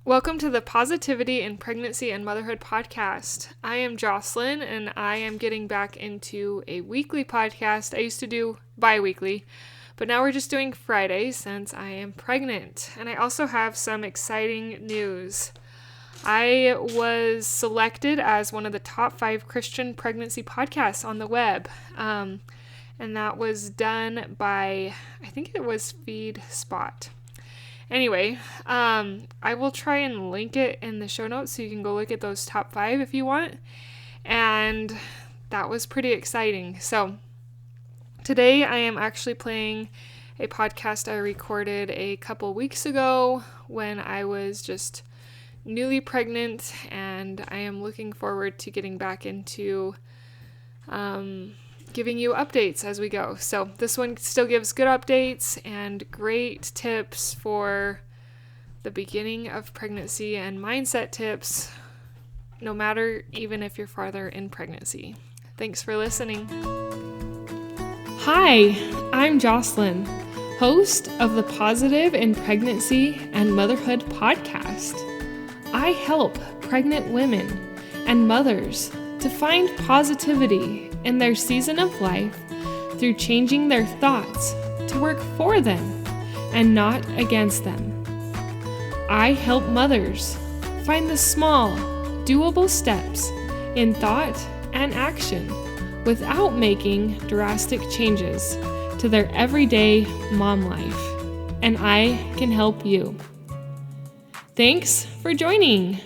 Welcome to the Positivity in Pregnancy and Motherhood podcast. I am Jocelyn, and I am getting back into a weekly podcast. I used to do bi-weekly, but now we're just doing Friday since I am pregnant. And I also have some exciting news. I was selected as one of the top 5 Christian pregnancy podcasts on the web. And that was done by, I think it was Feedspot. Anyway, I will try and link it in the show notes so you can go look at those top 5 if you want. And that was pretty exciting. So today I am actually playing a podcast I recorded a couple weeks ago when I was just newly pregnant, and I am looking forward to getting back into giving you updates as we go. So this one still gives good updates and great tips for the beginning of pregnancy and mindset tips, no matter even if you're farther in pregnancy. Thanks for listening. Hi, I'm Jocelyn, host of the Positive in Pregnancy and Motherhood podcast. I help pregnant women and mothers to find positivity in their season of life through changing their thoughts to work for them and not against them. I help mothers find the small, doable steps in thought and action without making drastic changes to their everyday mom life, and I can help you. Thanks for joining.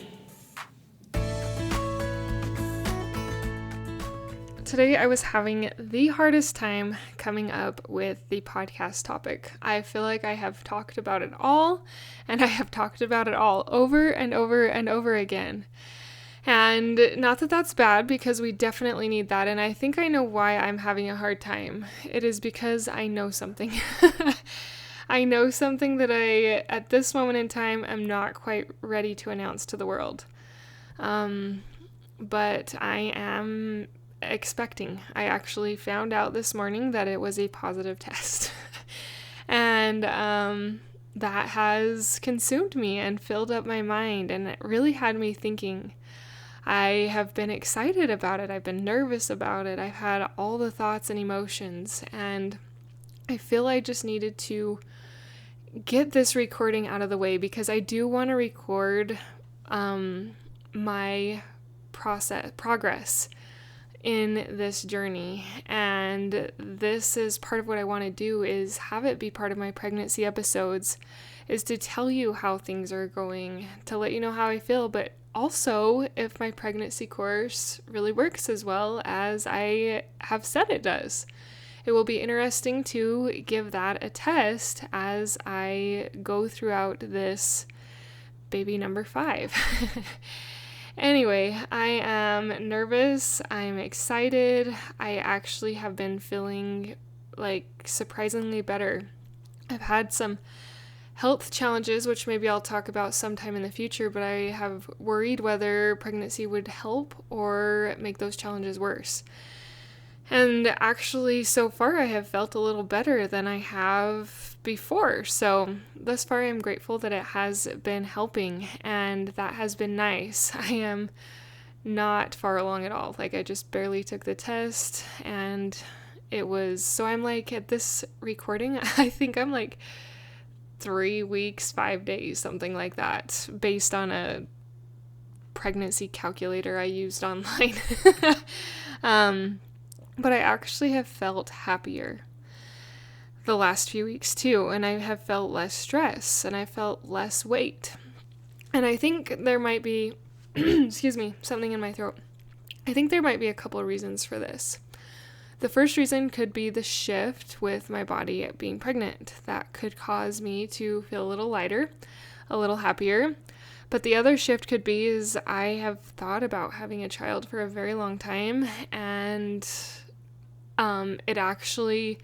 Today I was having the hardest time coming up with the podcast topic. I feel like I have talked about it all, and I have talked about it all over and over and over again. And not that that's bad, because we definitely need that, and I think I know why I'm having a hard time. It is because I know something. I know something that I, at this moment in time, am not quite ready to announce to the world. But I am expecting. I actually found out this morning that it was a positive test. And that has consumed me and filled up my mind, and it really had me thinking. I have been excited about it. I've been nervous about it. I've had all the thoughts and emotions, and I feel I just needed to get this recording out of the way, because I do want to record my progress in this journey. And this is part of what I want to do, is have it be part of my pregnancy episodes, is to tell you how things are going, to let you know how I feel, but also if my pregnancy course really works as well as I have said it does. It will be interesting to give that a test as I go throughout this baby number 5. Anyway, I am nervous. I'm excited. I actually have been feeling like surprisingly better. I've had some health challenges, which maybe I'll talk about sometime in the future, but I have worried whether pregnancy would help or make those challenges worse. And actually, so far, I have felt a little better than I have before. So thus far, I'm grateful that it has been helping, and that has been nice. I am not far along at all. Like, I just barely took the test, and it was, so I'm like, at this recording, I think I'm like 3 weeks, 5 days, something like that, based on a pregnancy calculator I used online. But I actually have felt happier the last few weeks too, and I have felt less stress, and I felt less weight. And I think there might be, excuse me, something in my throat. I think there might be a couple of reasons for this. The first reason could be the shift with my body at being pregnant. That could cause me to feel a little lighter, a little happier. But the other shift could be is I have thought about having a child for a very long time, and it actually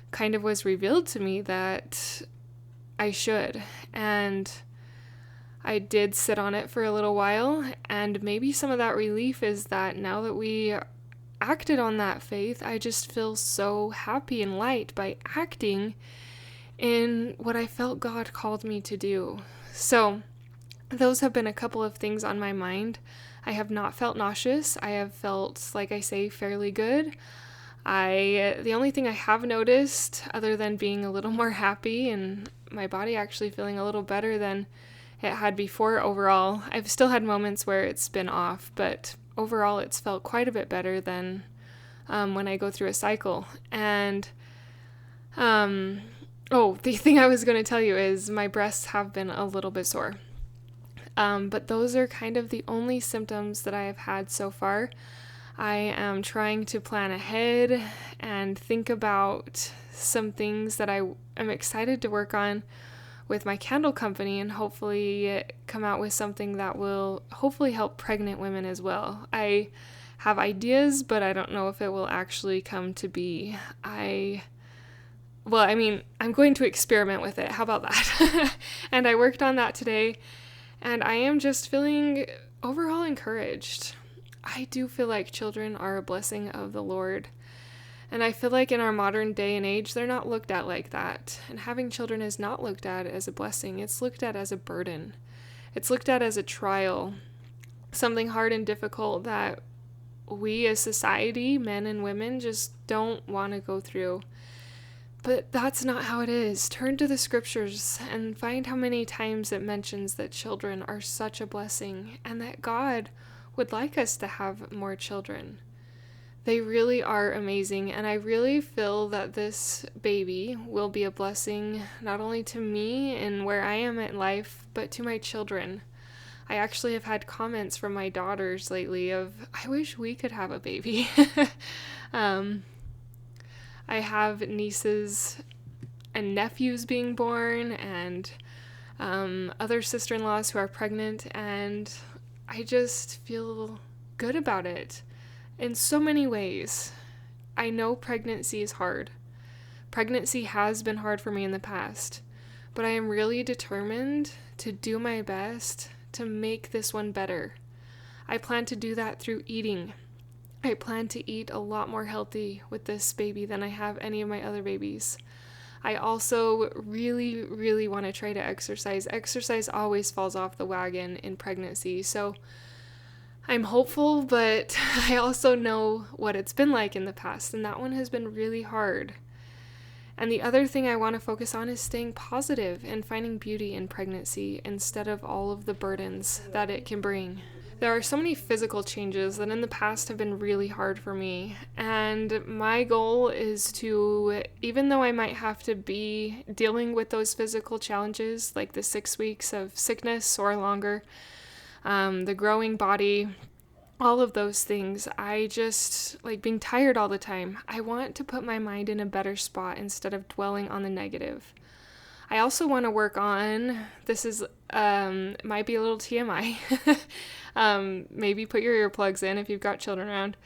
kind of was revealed to me that I should. And I did sit on it for a little while, and maybe some of that relief is that now that we acted on that faith, I just feel so happy and light by acting in what I felt God called me to do. So those have been a couple of things on my mind. I have not felt nauseous. I have felt, like I say, fairly good. The only thing I have noticed, other than being a little more happy and my body actually feeling a little better than it had before overall, I've still had moments where it's been off, but overall it's felt quite a bit better than when I go through a cycle. And the thing I was going to tell you is my breasts have been a little bit sore. But those are kind of the only symptoms that I have had so far. I am trying to plan ahead and think about some things that I am excited to work on with my candle company and hopefully come out with something that will hopefully help pregnant women as well. I have ideas, but I don't know if it will actually come to be. I'm going to experiment with it. How about that? And I worked on that today, and I am just feeling overall encouraged. I do feel like children are a blessing of the Lord. And I feel like in our modern day and age, they're not looked at like that. And having children is not looked at as a blessing. It's looked at as a burden. It's looked at as a trial, something hard and difficult that we as society, men and women, just don't want to go through. But that's not how it is. Turn to the scriptures and find how many times it mentions that children are such a blessing and that God would like us to have more children. They really are amazing, and I really feel that this baby will be a blessing not only to me and where I am in life, but to my children. I actually have had comments from my daughters lately of, I wish we could have a baby. I have nieces and nephews being born and other sister-in-laws who are pregnant, and I just feel good about it in so many ways. I know pregnancy is hard. Pregnancy has been hard for me in the past, but I am really determined to do my best to make this one better. I plan to do that through eating. I plan to eat a lot more healthy with this baby than I have any of my other babies. I also really, really want to try to exercise. Exercise always falls off the wagon in pregnancy, so I'm hopeful, but I also know what it's been like in the past, and that one has been really hard. And the other thing I want to focus on is staying positive and finding beauty in pregnancy instead of all of the burdens that it can bring. There are so many physical changes that in the past have been really hard for me, and my goal is to, even though I might have to be dealing with those physical challenges, like the 6 weeks of sickness or longer, the growing body, all of those things, I just, like being tired all the time, I want to put my mind in a better spot instead of dwelling on the negative. I also want to work on, this is, might be a little TMI, maybe put your earplugs in if you've got children around,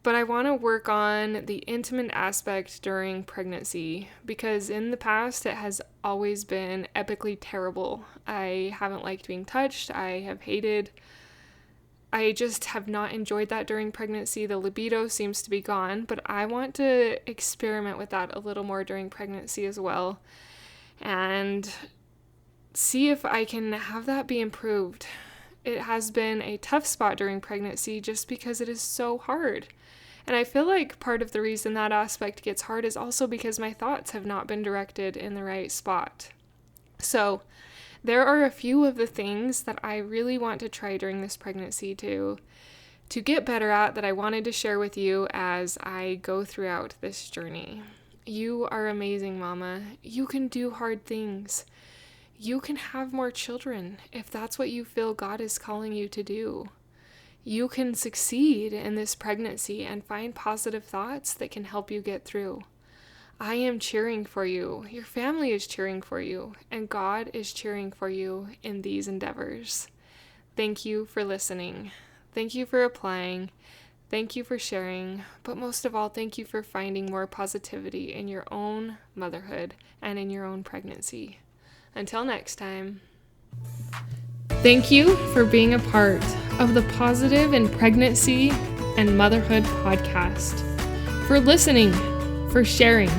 but I want to work on the intimate aspect during pregnancy, because in the past it has always been epically terrible. I haven't liked being touched. I just have not enjoyed that during pregnancy. The libido seems to be gone, but I want to experiment with that a little more during pregnancy as well and see if I can have that be improved. It has been a tough spot during pregnancy just because it is so hard. And I feel like part of the reason that aspect gets hard is also because my thoughts have not been directed in the right spot. So there are a few of the things that I really want to try during this pregnancy to get better at that I wanted to share with you as I go throughout this journey. You are amazing, Mama. You can do hard things. You can have more children if that's what you feel God is calling you to do. You can succeed in this pregnancy and find positive thoughts that can help you get through. I am cheering for you. Your family is cheering for you, and God is cheering for you in these endeavors. Thank you for listening. Thank you for applying. Thank you for sharing, but most of all, thank you for finding more positivity in your own motherhood and in your own pregnancy. Until next time. Thank you for being a part of the Positive in Pregnancy and Motherhood podcast, for listening, for sharing,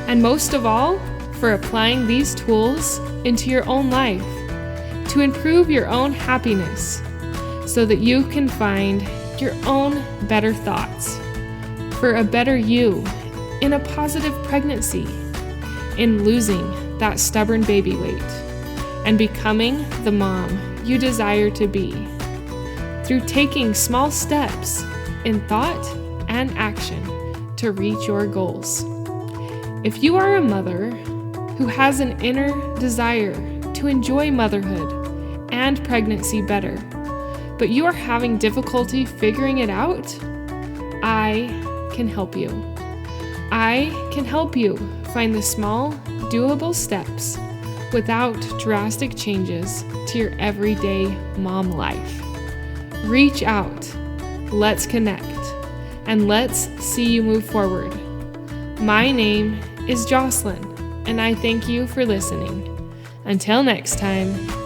and most of all, for applying these tools into your own life. to improve your own happiness so that you can find your own better thoughts for a better you in a positive pregnancy, in losing that stubborn baby weight, and becoming the mom you desire to be through taking small steps in thought and action to reach your goals. If you are a mother who has an inner desire to enjoy motherhood and pregnancy better, but you are having difficulty figuring it out, I can help you. I can help you find the small, doable steps without drastic changes to your everyday mom life. Reach out, let's connect, and let's see you move forward. My name is Jocelyn, and I thank you for listening. Until next time.